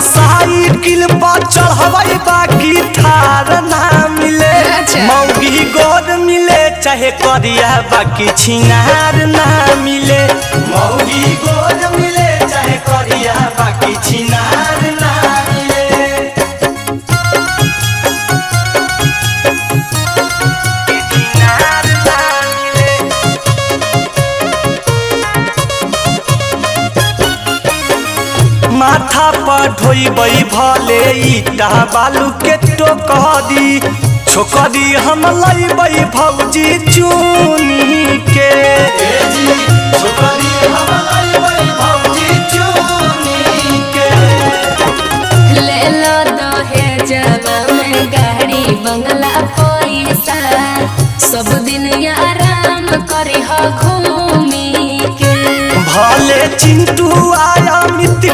Cycle पर चढ़ाई बाकी थार ना मिले। मौगी गोद मिले चाहे करिया बाकी छिनार ना मिले। मौगी गोद मिले चाहे करिया बाकी छिनार ना मिले। माथा पर ढोई भले ईटा बालू के टोकरी छोकरी हम लई भौजी चुनी के। ले लो दहेजवा में गाड़ी बंगला पैसा सब दिन आराम करी हो घूमी के। भले चिंटू आए